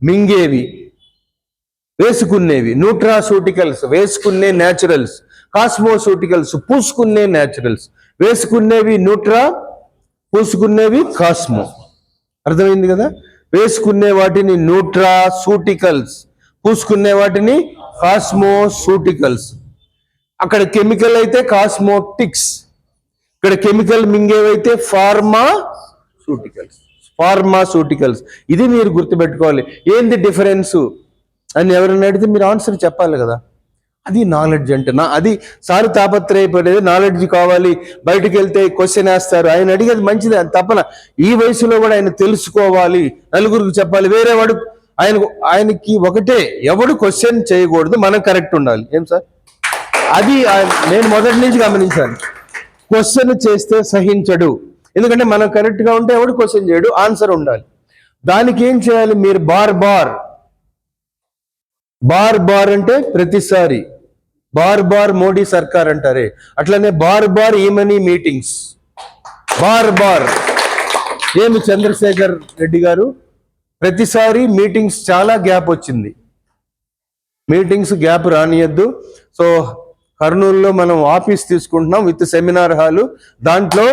మింగేవి, వేసుకునేవి, nutraceuticals వేసుకునే naturals, కాస్మోసూటికల్స్ పూసుకునే naturals, వేసుకునేవి Nutra, పూసుకునేవి cosmo. అర్థమైంది కదా? వేసుకునే వాటిని న్యూట్రాసూటికల్స్, పూసుకునే వాటిని కాస్మోసూటికల్స్. అక్కడ కెమికల్ అయితే కాస్మోటిక్స్, ఇక్కడ కెమికల్ మింగేవైతే ఫార్మాసూటికల్స్. ఇది మీరు గుర్తుపెట్టుకోవాలి. ఏంది డిఫరెన్స్ అని ఎవరైనా అడిగితే మీరు ఆన్సర్ చెప్పాలి కదా. అది నాలెడ్జ్ అంటే. అది సార్ తాపత్రయపడేది నాలెడ్జ్ కావాలి. బయటికి వెళ్తే క్వశ్చన్ వేస్తారు, ఆయన అడిగేది మంచిది, అని తప్పన ఈ వయసులో కూడా ఆయన తెలుసుకోవాలి, నలుగురికి చెప్పాలి. వేరే వాడు ఆయనకి ఒకటే, ఎవడు క్వశ్చన్ చేయకూడదు, మనం కరెక్ట్ ఉండాలి. ఏం సార్? అది నేను మొదటి నుంచి గమనించాను. క్వశ్చన్ చేస్తే సహించడు, ఎందుకంటే మనం కరెక్ట్గా ఉంటే ఎవడు క్వశ్చన్ చేయడు, ఆన్సర్ ఉండాలి. దానికి ఏం చేయాలి? మీరు బార్ బార్ అంటే ప్రతిసారి, బార్ మోడీ సర్కార్ అంటారే, అట్లనే బార్ ఈమనీ మీటింగ్స్, బార్. ఏమి చంద్రశేఖర్ రెడ్డి గారు, ప్రతిసారి మీటింగ్స్ చాలా గ్యాప్ వచ్చింది, మీటింగ్స్ గ్యాప్ రానియద్దు. సో కర్నూలులో మనం ఆఫీస్ తీసుకుంటున్నాం విత్ సెమినార్ హాలు. దాంట్లో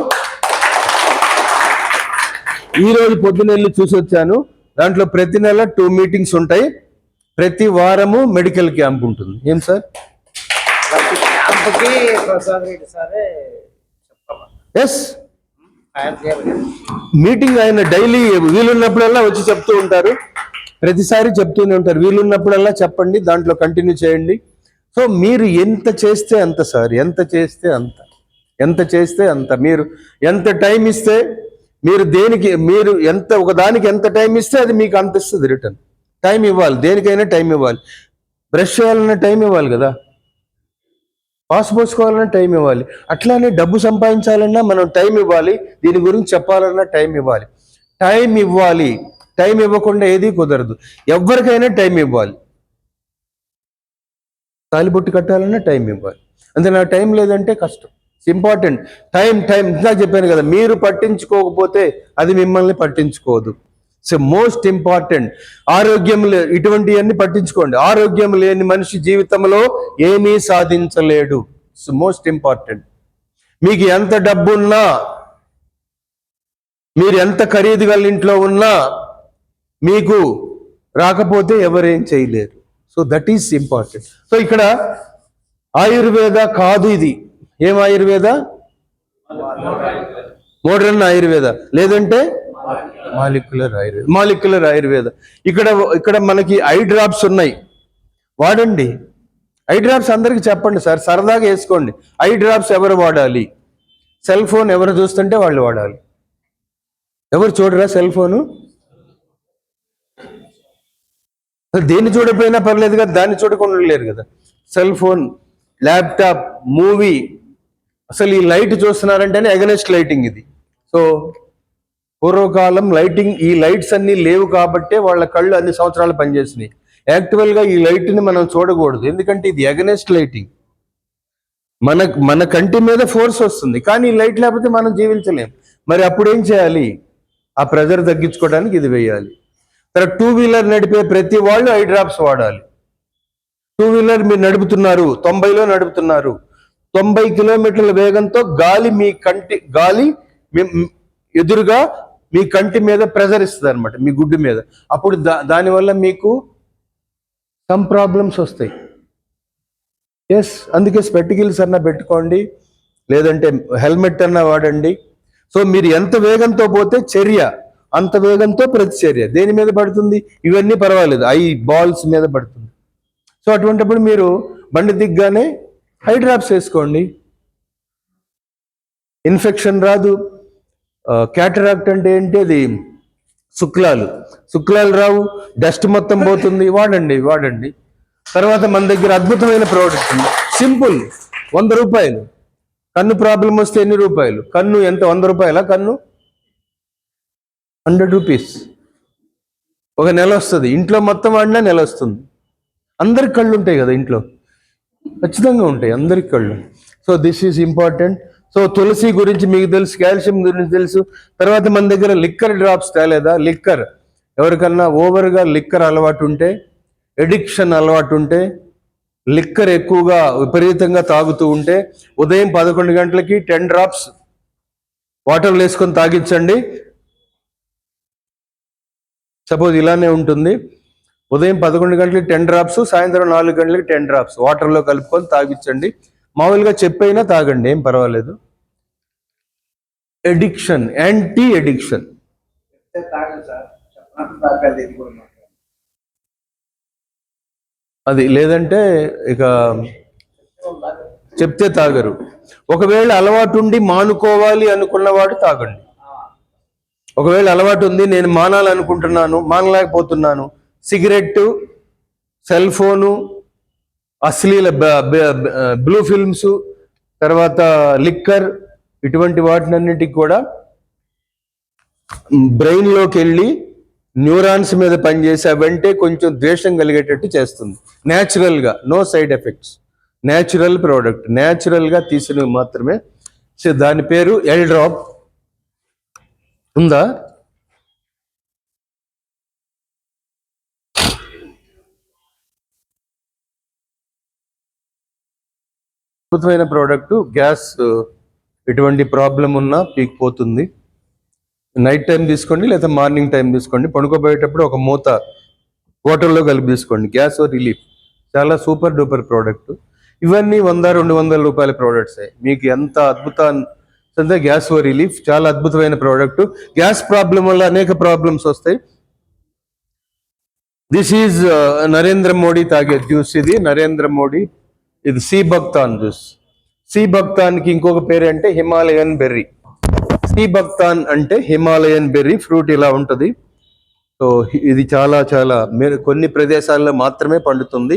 ఈరోజు పొద్దునెళ్ళి చూసి వచ్చాను. దాంట్లో ప్రతి నెల 2 మీటింగ్స్ ఉంటాయి, ప్రతి వారము మెడికల్ క్యాంప్ ఉంటుంది. ఏం సార్? ఎస్, మీటింగ్ ఆయన డైలీ వీలున్నప్పుడల్లా వచ్చి చెప్తూ ఉంటారు, ప్రతిసారి చెప్తూనే ఉంటారు. వీలున్నప్పుడల్లా చెప్పండి, దాంట్లో కంటిన్యూ చేయండి. సో మీరు ఎంత చేస్తే అంత సార్, ఎంత చేస్తే అంత. మీరు ఎంత టైం ఇస్తే, మీరు ఒకదానికి ఎంత టైం ఇస్తే అది మీకు అంత ఇస్తుంది రిటర్న్. టైం ఇవ్వాలి, దేనికైనా టైం ఇవ్వాలి. బ్రష్ చేయాలన్నా టైం ఇవ్వాలి కదా, పాస్ పోసుకోవాలన్నా టైం ఇవ్వాలి. అట్లానే డబ్బు సంపాదించాలన్నా మనం టైం ఇవ్వాలి, దీని గురించి చెప్పాలన్నా టైం ఇవ్వాలి. టైం ఇవ్వకుండా ఏది కుదరదు. ఎవరికైనా టైం ఇవ్వాలి. తాలిబొట్టు కట్టాలన్నా టైం ఇవ్వాలి. అంతే, నాకు టైం లేదంటే కష్టం. It's important. టైం ఇందా చెప్పాను కదా, మీరు పట్టించుకోకపోతే అది మిమ్మల్ని పట్టించుకోదు. So most important. ఆరోగ్యం ఇటువంటివన్నీ పట్టించుకోండి. ఆరోగ్యం లేని మనిషి జీవితంలో ఏమీ సాధించలేడు. So most important. మీకు ఎంత డబ్బున్నా, మీరు ఎంత ఖరీదు గల ఇంట్లో ఉన్నా, మీకు రాకపోతే ఎవరేం చేయలేరు. So that is important. So ఇక్కడ ఆయుర్వేద కాదు ఇది. ఏం ఆయుర్వేద? మోడర్న్ ఆయుర్వేద, లేదంటే మాలిక్యులర్ ఆయుర్వేద. ఇక్కడ మనకి ఐ డ్రాప్స్ ఉన్నాయి, వాడండి. ఐ డ్రాప్స్ అందరికి చెప్పండి సార్, సరదాగా వేసుకోండి. ఐ డ్రాప్స్ ఎవరు వాడాలి? సెల్ ఫోన్ ఎవరు చూస్తుంటే వాళ్ళు వాడాలి. ఎవరు చూడరా సెల్ ఫోను? దేన్ని చూడకపోయినా పర్లేదు కదా, దాన్ని చూడకుండా లేరు కదా. సెల్ ఫోన్, ల్యాప్టాప్, మూవీ, అసలు ఈ లైట్ చూస్తున్నారంటేనే అగెనెస్ట్ లైటింగ్ ఇది. సో పూర్వకాలం లైటింగ్, ఈ లైట్స్ అన్ని లేవు కాబట్టే వాళ్ళ కళ్ళు అన్ని సంవత్సరాలు పనిచేసినాయి. యాక్చువల్గా ఈ లైట్ని మనం చూడకూడదు, ఎందుకంటే ఇది అగెనెస్ట్ లైటింగ్. మన కంటి మీద ఫోర్స్ వస్తుంది, కానీ ఈ లైట్ లేకపోతే మనం జీవించలేం. మరి అప్పుడు ఏం చేయాలి? ఆ ప్రెజర్ తగ్గించుకోవడానికి ఇది వేయాలి. తర్వాత 2 వీలర్ నడిపే ప్రతి వాళ్ళు ఐ డ్రాప్స్ వాడాలి. 2 వీలర్ మీరు నడుపుతున్నారు, 90లో నడుపుతున్నారు, 90 కిలోమీటర్ల వేగంతో గాలి ఎదురుగా మీ కంటి మీద ప్రెజర్ ఇస్తుంది అనమాట, మీ గుడ్డు మీద. అప్పుడు దానివల్ల మీకు సమ్ ప్రాబ్లమ్స్ వస్తాయి. ఎస్, అందుకే స్పెక్టికల్స్ అన్నా పెట్టుకోండి, లేదంటే హెల్మెట్ అన్నా వాడండి. సో మీరు ఎంత వేగంతో పోతే చర్య, అంత వేగంతో ప్రతిచర్య దేని మీద పడుతుంది? ఇవన్నీ పర్వాలేదు, ఐ బాల్స్ మీద పడుతుంది. సో అటువంటిప్పుడు మీరు బండి దిగ్గానే ఐ డ్రాప్స్ వేసుకోండి, ఇన్ఫెక్షన్ రాదు. క్యాటరాక్ట్ అంటే ఏంటి? అది శుక్లాలు రావు, డస్ట్ మొత్తం పోతుంది. వాడండి. తర్వాత మన దగ్గర అద్భుతమైన ప్రోడక్ట్ ఉంది, సింపుల్, 100 రూపాయలు. కన్ను ప్రాబ్లం వస్తే ఎన్ని రూపాయలు? కన్ను ఎంత? 100 రూపాయల కన్ను? 100 రూపీస్. ఒక నెల వస్తుంది. ఇంట్లో మొత్తం వాడినా నెల వస్తుంది. అందరికి కళ్ళు ఉంటాయి కదా ఇంట్లో, ఖచ్చితంగా ఉంటాయి అందరికి కళ్ళు. So this is important. So తులసి గురించి మీకు తెలుసు, కాల్షియం గురించి తెలుసు. తర్వాత మన దగ్గర లిక్కర్ డ్రాప్స్ తేలేదా? లిక్కర్ ఎవరికన్నా ఓవర్గా లిక్కర్ అలవాటు ఉంటే, ఎడిక్షన్ అలవాటు ఉంటే, లిక్కర్ ఎక్కువగా విపరీతంగా తాగుతూ ఉంటే ఉదయం 11 గంటలకి 10 డ్రాప్స్ వాటర్లో వేసుకొని తాగించండి. సపోజ్ ఇలానే ఉంటుంది, ఉదయం 11 గంటలకి 10 డ్రాప్స్, సాయంత్రం 4 గంటలకి 10 డ్రాప్స్ వాటర్లో కలుపుకొని తాగించండి. మామూలుగా చెప్పైనా తాగండి, ఏం పర్వాలేదు. Addiction, anti addiction. అది లేదంటే ఇక చెప్తే తాగరు. ఒకవేళ అలవాటు ఉండి మానుకోవాలి అనుకున్నవాడు తాగండి. ఒకవేళ అలవాటు ఉంది, నేను మానాలనుకుంటున్నాను, మానలేకపోతున్నాను, సిగరెట్, సెల్ ఫోను, అశ్లీల బ్లూ ఫిల్మ్స్, తర్వాత లిక్కర్, ఇటువంటి వాటినన్నిటికి కూడా బ్రెయిన్లోకి వెళ్ళి న్యూరాన్స్ మీద పనిచేసి అవంటే కొంచెం ద్వేషం కలిగేటట్టు చేస్తుంది. న్యాచురల్గా, no side effects, natural product, న్యాచురల్గా తీసినవి మాత్రమే. సో దాని పేరు ఎల్ డ్రాప్. ఉందా? అద్భుతమైన ప్రోడక్ట్. గ్యాస్ ఎటువంటి ప్రాబ్లం ఉన్నా పీకిపోతుంది. నైట్ టైం తీసుకోండి లేదా మార్నింగ్ టైం తీసుకోండి. పడుకోబోయేటప్పుడు ఒక మూత వాటర్లో కలిపి తీసుకోండి. గ్యాస్ రిలీఫ్, చాలా సూపర్ డూపర్ ప్రోడక్ట్. ఇవన్నీ 100-200 రూపాయల ప్రోడక్ట్సే. మీకు ఎంత అద్భుతాన్ని గ్యాస్ రిలీఫ్ చాలా అద్భుతమైన ప్రోడక్ట్. గ్యాస్ ప్రాబ్లం వల్ల అనేక ప్రాబ్లమ్స్ వస్తాయి. దిస్ ఈజ్ నరేంద్ర మోడీ తాగే జ్యూస్. ఇది నరేంద్ర మోడీ, ఇది సి బక్తాన్ జ్యూస్. సి బక్తాన్కి ఇంకొక పేరు అంటే హిమాలయన్ బెర్రీ. సి బక్తాన్ అంటే హిమాలయన్ బెర్రీ ఫ్రూట్ ఇలా ఉంటుంది. సో ఇది చాలా చాలా కొన్ని ప్రదేశాల్లో మాత్రమే పండుతుంది.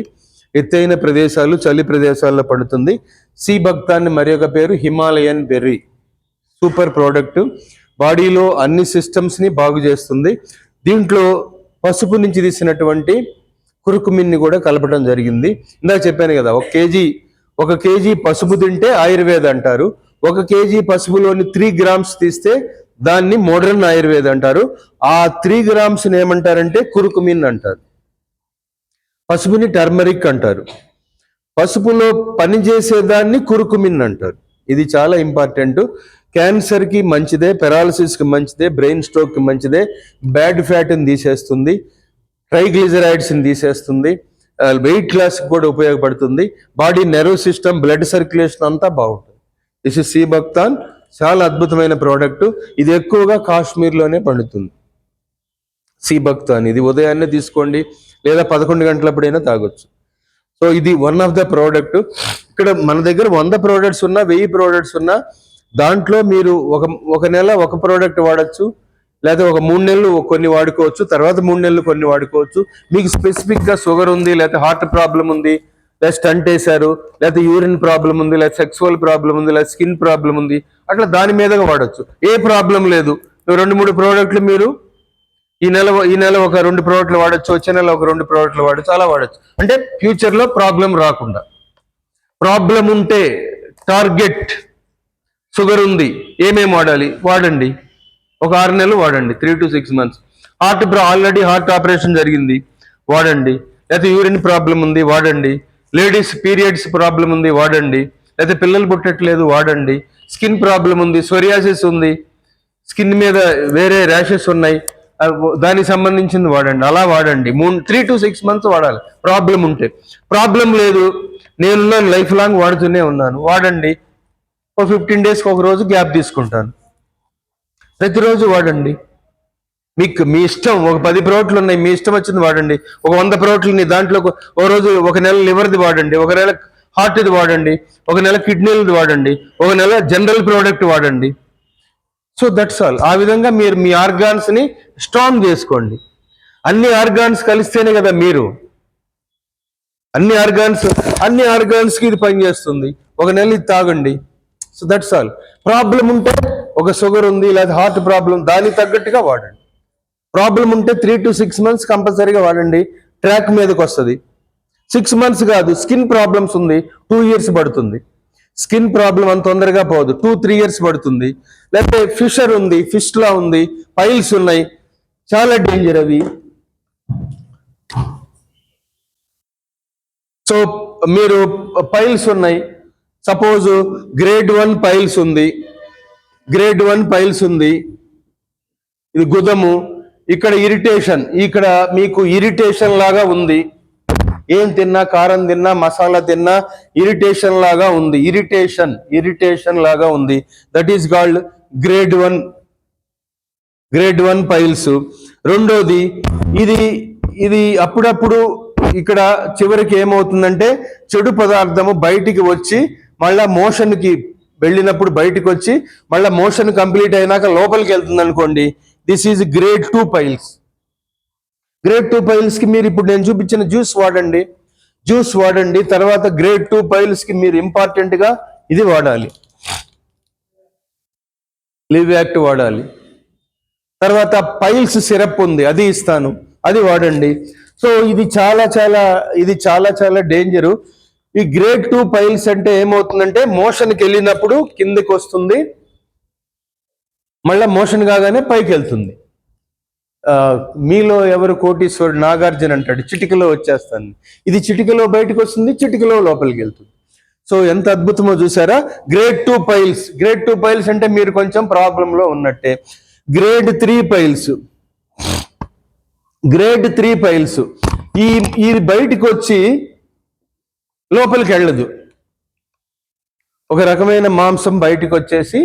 ఎత్తైన ప్రదేశాలు, చలి ప్రదేశాల్లో పండుతుంది. సి బక్తాన్ మరి ఒక పేరు హిమాలయన్ బెర్రీ. Super product. బాడీలో అన్ని సిస్టమ్స్ని బాగు చేస్తుంది. దీంట్లో పసుపు నుంచి తీసినటువంటి కురుకుమిన్ని కూడా కలపడం జరిగింది. ఇందాక చెప్పాను కదా, ఒక కేజీ పసుపు తింటే ఆయుర్వేద అంటారు. 1 కేజీ పసుపులోని 3 గ్రామ్స్ తీస్తే దాన్ని మోడర్న్ ఆయుర్వేద అంటారు. ఆ 3 గ్రామ్స్ ఏమంటారంటే కురుకుమిన్ అంటారు. పసుపుని టర్మరిక్ అంటారు. పసుపులో పనిచేసేదాన్ని కురుకుమిన్ అంటారు. ఇది చాలా ఇంపార్టెంట్. క్యాన్సర్కి మంచిదే, పెరాలసిస్కి మంచిదే, బ్రెయిన్ స్ట్రోక్కి మంచిదే, బ్యాడ్ ఫ్యాట్ని తీసేస్తుంది, ట్రైగ్లిజరైడ్స్ని తీసేస్తుంది, వెయిట్ లాస్కి కూడా ఉపయోగపడుతుంది. Body nerve system, blood circulation అంతా బాగుంటుంది. This is sea buckthorn. చాలా అద్భుతమైన ప్రోడక్ట్. ఇది ఎక్కువగా కాశ్మీర్లోనే పండుతుంది. సి బక్తాన్ ఇది ఉదయాన్నే తీసుకోండి లేదా 11 గంటలప్పుడైనా తాగొచ్చు. సో ఇది వన్ ఆఫ్ ద ప్రోడక్ట్. ఇక్కడ మన దగ్గర 100 ప్రోడక్ట్స్ ఉన్నా, 1000 ప్రోడక్ట్స్ ఉన్నా, దాంట్లో మీరు ఒక నెల ఒక ప్రోడక్ట్ వాడచ్చు, లేదా ఒక 3 నెలలు కొన్ని వాడుకోవచ్చు, తర్వాత 3 నెలలు కొన్ని వాడుకోవచ్చు. మీకు స్పెసిఫిక్గా షుగర్ ఉంది, లేకపోతే హార్ట్ ప్రాబ్లం ఉంది, లేదా స్టంట్ వేశారు, లేకపోతే యూరిన్ ప్రాబ్లం ఉంది, లేదా సెక్సువల్ ప్రాబ్లం ఉంది, లేదా స్కిన్ ప్రాబ్లం ఉంది, అట్లా దాని మీదగా వాడచ్చు. ఏ ప్రాబ్లం లేదు. 2-3 ప్రోడక్ట్లు మీరు ఈ నెల ఒక 2 ప్రోడక్ట్లు వాడచ్చు, వచ్చే నెల ఒక 2 ప్రోడక్ట్లు వాడచ్చు, అలా వాడచ్చు. అంటే ఫ్యూచర్లో ప్రాబ్లం రాకుండా. ప్రాబ్లం ఉంటే టార్గెట్, షుగర్ ఉంది, ఏమేమి వాడాలి వాడండి. ఒక 6 నెలలు వాడండి, 3 to 6 months. Already heart operation జరిగింది వాడండి. లేకపోతే యూరిన్ ప్రాబ్లం ఉంది వాడండి. లేడీస్ పీరియడ్స్ ప్రాబ్లం ఉంది వాడండి. లేకపోతే పిల్లలు పుట్టట్లేదు వాడండి. స్కిన్ ప్రాబ్లం ఉంది, సోరియాసిస్ ఉంది, స్కిన్ మీద వేరే ర్యాషెస్ ఉన్నాయి, దానికి సంబంధించింది వాడండి. అలా వాడండి. 3 to 6 months వాడాలి ప్రాబ్లం ఉంటే. ప్రాబ్లం లేదు, నేను లైఫ్ లాంగ్ వాడుతూనే ఉన్నాను, వాడండి. 15 daysకి ఒక రోజు గ్యాప్ తీసుకుంటాను, ప్రతిరోజు వాడండి. మీకు మీ ఇష్టం. ఒక 10 ప్రోడక్ట్లు ఉన్నాయి, మీ ఇష్టం వచ్చింది వాడండి. ఒక 100 ప్రోడక్ట్లని దాంట్లో ఒక రోజు, ఒక నెల లివర్ది వాడండి, ఒక నెల హార్ట్ది వాడండి, ఒక నెల కిడ్నీలది వాడండి, ఒక నెల జనరల్ ప్రోడక్ట్ వాడండి. So that's all. ఆ విధంగా మీరు మీ ఆర్గాన్స్ని స్ట్రాంగ్ చేసుకోండి. అన్ని ఆర్గాన్స్ కలిస్తేనే కదా మీరు. అన్ని ఆర్గాన్స్కి ఇది పనిచేస్తుంది. ఒక నెల ఇది తాగండి. So that's all. ప్రాబ్లం ఉంటే, ఒక షుగర్ ఉంది లేదా హార్ట్ ప్రాబ్లం, దానికి తగ్గట్టుగా వాడండి. ప్రాబ్లం ఉంటే 3 to 6 months కంపల్సరీగా వాడండి. ట్రాక్ మీదకి వస్తుంది. 6 months కాదు. స్కిన్ ప్రాబ్లమ్స్ ఉంది, 2 years పడుతుంది. స్కిన్ ప్రాబ్లం అంత తొందరగా పోదు, 2-3 years పడుతుంది. లేకపోతే ఫిషర్ ఉంది, ఫిష్లా ఉంది, పైల్స్ ఉన్నాయి, చాలా డేంజర్ అవి. సో మీరు పైల్స్ ఉన్నాయి, సపోజ్ గ్రేడ్ 1 పైల్స్ ఉంది, గ్రేడ్ 1 పైల్స్ ఉంది, ఇది గుదము, ఇక్కడ ఇరిటేషన్, ఇక్కడ మీకు ఇరిటేషన్ లాగా ఉంది, ఏం తిన్నా కారం తిన్నా మసాలా తిన్నా ఇరిటేషన్ లాగా ఉంది, ఇరిటేషన్ లాగా ఉంది, that is called grade 1 piles. రెండోది ఇది అప్పుడప్పుడు ఇక్కడ చివరికి ఏమవుతుందంటే చెడు పదార్థము బయటికి వచ్చి మళ్ళా మోషన్కి వెళ్ళినప్పుడు బయటికి వచ్చి మళ్ళీ మోషన్ కంప్లీట్ అయినాక లోపలికి వెళ్తుంది అనుకోండి, this is grade 2 piles. Grade 2 పైల్స్కి మీరు ఇప్పుడు నేను చూపించిన జ్యూస్ వాడండి. తర్వాత గ్రేడ్ 2 పైల్స్కి మీరు ఇంపార్టెంట్గా ఇది వాడాలి, లివ్ యాక్ట్ వాడాలి. తర్వాత పైల్స్ సిరప్ ఉంది, అది ఇస్తాను, అది వాడండి. సో ఇది చాలా చాలా డేంజరు. ఈ గ్రేడ్ 2 పైల్స్ అంటే ఏమవుతుందంటే మోషన్కి వెళ్ళినప్పుడు కిందకి వస్తుంది, మళ్ళీ మోషన్ కాగానే పైకి వెళ్తుంది. మీలో ఎవరు కోటీశ్వరుడు నాగార్జున అంటాడు, చిటికలో వచ్చేస్తాను, ఇది చిటికలో బయటకు వస్తుంది, చిటికలో లోపలికి వెళ్తుంది. సో ఎంత అద్భుతమో చూసారా. గ్రేడ్ 2 పైల్స్ అంటే మీరు కొంచెం ప్రాబ్లంలో ఉన్నట్టే. గ్రేడ్ 3 పైల్స్ ఇది బయటికి వచ్చి లోపలికి వెళ్ళదు, ఒక రకమైన మాంసం బయటికి వచ్చేసి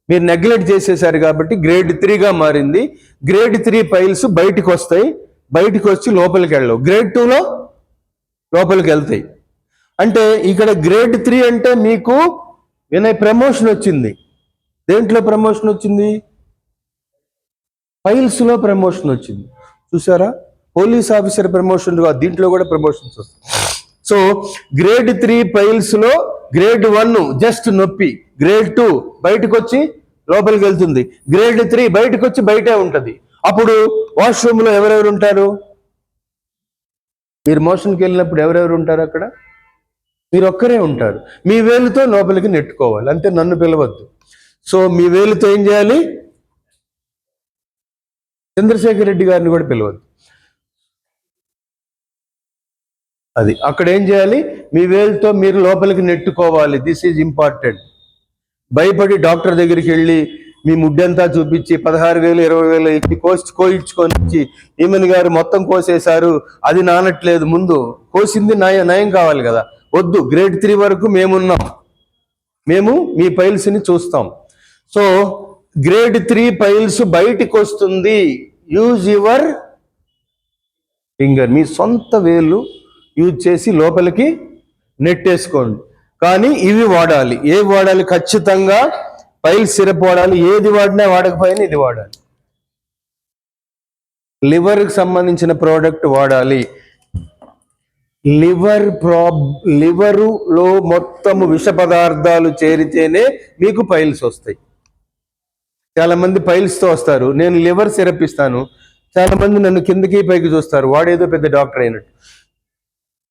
మీరు నెగ్లెక్ట్ చేసేసారు కాబట్టి గ్రేడ్ 3గా మారింది. గ్రేడ్ 3 పైల్స్ బయటికి వస్తాయి, బయటికి వచ్చి లోపలికి వెళ్ళవు. గ్రేడ్ 2లో లోపలికి వెళ్తాయి. అంటే ఇక్కడ గ్రేడ్ 3 అంటే మీకు ప్రమోషన్ వచ్చింది. దేంట్లో ప్రమోషన్ వచ్చింది? పైల్స్లో ప్రమోషన్ వచ్చింది. చూసారా, పోలీస్ ఆఫీసర్ ప్రమోషన్, దీంట్లో కూడా ప్రమోషన్స్ వస్తాయి. సో గ్రేడ్ 3 పైల్స్లో గ్రేడ్ 1 జస్ట్ నొప్పి, గ్రేడ్ 2 బయటకు వచ్చి లోపలికి వెళ్తుంది, గ్రేడ్ 3 బయటకు వచ్చి బయటే ఉంటుంది. అప్పుడు వాష్రూమ్లో ఎవరెవరు ఉంటారు? మీరు మోషన్కి వెళ్ళినప్పుడు ఎవరెవరు ఉంటారు అక్కడ? మీరు ఒక్కరే ఉంటారు. మీ వేలుతో లోపలికి నెట్టుకోవాలి, అంతే, నన్ను పిలవద్దు. సో మీ వేలుతో ఏం చేయాలి? చంద్రశేఖర్ రెడ్డి గారిని కూడా పిలవద్దు. అది అక్కడ ఏం చేయాలి? మీ వేలుతో మీరు లోపలికి నెట్టుకోవాలి. This is important. భయపడి డాక్టర్ దగ్గరికి వెళ్ళి మీ ముడ్డంతా చూపించి 16,000 20,000 ఇచ్చి కోయించుకొని వచ్చి ఈమెన్ గారు మొత్తం కోసేశారు, అది నానట్లేదు, ముందు కోసింది నయం కావాలి కదా. వద్దు, గ్రేడ్ 3 వరకు మేమున్నాం, మేము మీ పైల్స్ని చూస్తాం. సో గ్రేడ్ 3 పైల్స్ బయటికి వస్తుంది, యూజ్ యువర్ ఫింగర్, మీ సొంత వేలు యూజ్ చేసి లోపలికి నెట్టేసుకోండి. కానీ ఇవి వాడాలి. ఏవి వాడాలి? ఖచ్చితంగా పైల్స్ సిరప్ వాడాలి. ఏది వాడినా వాడకపోయినా ఇది వాడాలి. లివర్కి సంబంధించిన ప్రోడక్ట్ వాడాలి. లివరులో మొత్తము విష పదార్థాలు చేరితేనే మీకు పైల్స్ వస్తాయి. చాలా మంది పైల్స్తో వస్తారు, నేను లివర్ సిరప్ ఇస్తాను, చాలా మంది నన్ను కిందకి పైకి చూస్తారు, వాడేదో పెద్ద డాక్టర్ అయినట్టు.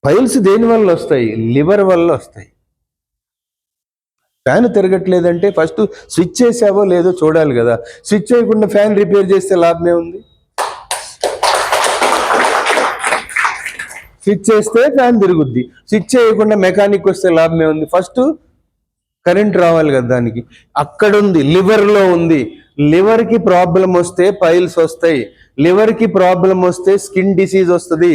పైల్స్ దేని వల్ల వస్తాయి? లివర్ వల్ల వస్తాయి. ఫ్యాన్ తిరగట్లేదంటే ఫస్ట్ స్విచ్ చేసావో లేదో చూడాలి కదా. స్విచ్ చేయకుండా ఫ్యాన్ రిపేర్ చేస్తే లాభమే ఉంది? స్విచ్ చేస్తే ఫ్యాన్ తిరుగుద్ది, స్విచ్ చేయకుండా మెకానిక్ వస్తే లాభమే ఉంది? ఫస్ట్ కరెంట్ రావాలి కదా దానికి. అక్కడుంది, లివర్లో ఉంది. లివర్కి ప్రాబ్లం వస్తే పైల్స్ వస్తాయి, లివర్కి ప్రాబ్లం వస్తే స్కిన్ డిసీజ్ వస్తుంది,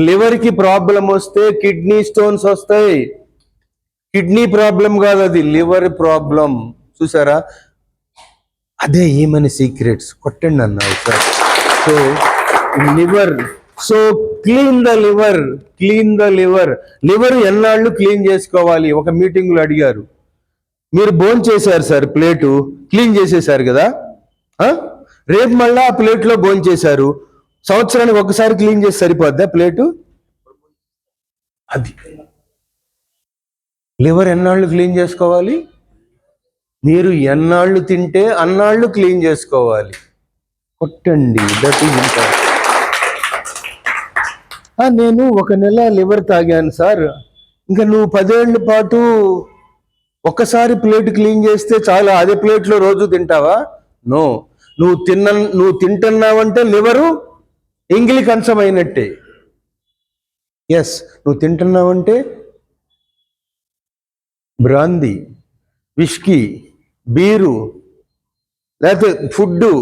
లివర్కి ప్రాబ్లం వస్తే కిడ్నీ స్టోన్స్ వస్తాయి. కిడ్నీ ప్రాబ్లం కాదు, అది లివర్ ప్రాబ్లం. చూసారా, అదే ఏమని సీక్రెట్స్ కొట్టండి అన్నారు sir. So liver, so clean the liver. Liver ఎన్నాళ్ళు క్లీన్ చేసుకోవాలి? ఒక మీటింగ్లో అడిగారు, మీరు భోంచేశారు సార్, ప్లేటు క్లీన్ చేసేసారు కదా, రేపు మళ్ళీ ఆ ప్లేట్లో భోంచేశారు, సంవత్సరానికి ఒకసారి క్లీన్ చేసి సరిపోద్దా ప్లేటు? అది లివర్ ఎన్నాళ్ళు క్లీన్ చేసుకోవాలి? మీరు ఎన్నాళ్ళు తింటే అన్నాళ్ళు క్లీన్ చేసుకోవాలి. కొట్టండి, దట్ ఈజ్ ఇంపార్టెంట్. నేను 1 నెల లివర్ తాగాను సార్, ఇంకా నువ్వు 10 ఏళ్ల పాటు ఒక్కసారి ప్లేట్ క్లీన్ చేస్తే చాలా, అదే ప్లేట్లో రోజు తింటావా? నో, నువ్వు తింటున్నావంటే లివరు ఎంగిలి కంచమైనట్టే. ఎస్, నువ్వు తింటున్నావంటే బ్రాందీ, విస్కీ, బీరు, లేకపోతే ఫుడ్డు,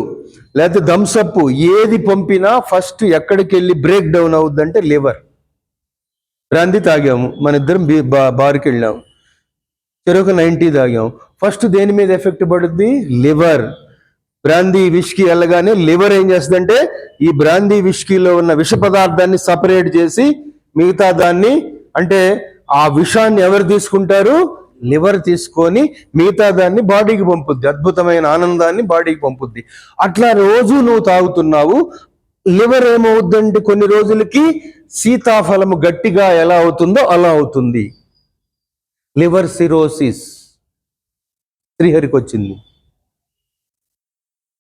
లేకపోతే థమ్సప్ ఏది పంపినా ఫస్ట్ ఎక్కడికి వెళ్ళి బ్రేక్ డౌన్ అవుద్దంటే లివర్. బ్రాందీ తాగాము, మన ఇద్దరం బార్కి వెళ్ళాము, చెరొక 90 తాగాము, ఫస్ట్ దేని మీద ఎఫెక్ట్ పడుద్ది? లివర్. బ్రాందీ విస్కీ వెళ్ళగానే లివర్ ఏం చేస్తుందంటే ఈ బ్రాందీ విస్కీలో ఉన్న విష పదార్థాన్ని సపరేట్ చేసి మిగతా దాన్ని, అంటే ఆ విషాన్ని ఎవరు తీసుకుంటారు? లివర్ తీసుకొని మిగతా దాన్ని బాడీకి పంపుద్ది, అద్భుతమైన ఆనందాన్ని బాడీకి పంపుద్ది. అట్లా రోజు నువ్వు తాగుతున్నావు, లివర్ ఏమవుద్దంటే కొన్ని రోజులకి సీతాఫలము గట్టిగా ఎలా అవుతుందో అలా అవుతుంది. లివర్ సిరోసిస్ శ్రీహరికి వచ్చింది.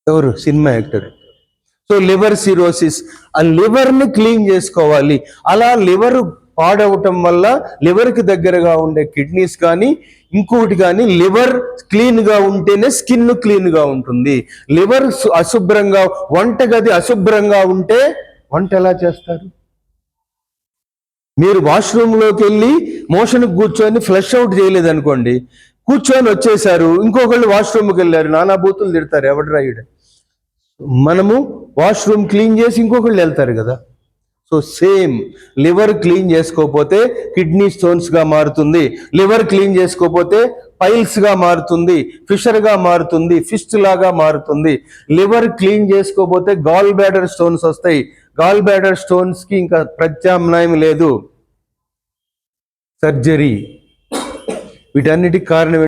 ఎవరు? Cinema actor. So liver cirrhosis, ఆ లివర్ని క్లీన్ చేసుకోవాలి. అలా లివర్ పాడవటం వల్ల లివర్కి దగ్గరగా ఉండే కిడ్నీస్ కానీ ఇంకొకటి కానీ, లివర్ క్లీన్గా ఉంటేనే స్కిన్ క్లీన్గా ఉంటుంది. లివర్ అశుభ్రంగా, వంటగది అశుభ్రంగా ఉంటే వంట ఎలా చేస్తారు? మీరు వాష్రూమ్లోకి వెళ్ళి మోషన్కి కూర్చొని ఫ్లష్ అవుట్ చేయలేదనుకోండి, కూర్చొని వచ్చేసారు, ఇంకొకళ్ళు వాష్రూమ్కి వెళ్ళారు, నానా బూతులు తిడతారు, ఎవడు రాయుడు. మనము వాష్రూమ్ క్లీన్ చేసి ఇంకొకళ్ళు వెళ్తారు కదా. సో సేమ్, లివర్ క్లీన్ చేసుకోకపోతే కిడ్నీ స్టోన్స్గా మారుతుంది, లివర్ క్లీన్ చేసుకోకపోతే పైల్స్గా మారుతుంది, ఫిషర్గా మారుతుంది, ఫిస్ట్ లాగా మారుతుంది. లివర్ క్లీన్ చేసుకోకపోతే గాల్ బ్లాడర్ స్టోన్స్ వస్తాయి. గాల్ బ్లాడర్ స్టోన్స్కి ఇంకా ప్రత్యామ్నాయం లేదు, సర్జరీ. వీటన్నిటికి కారణం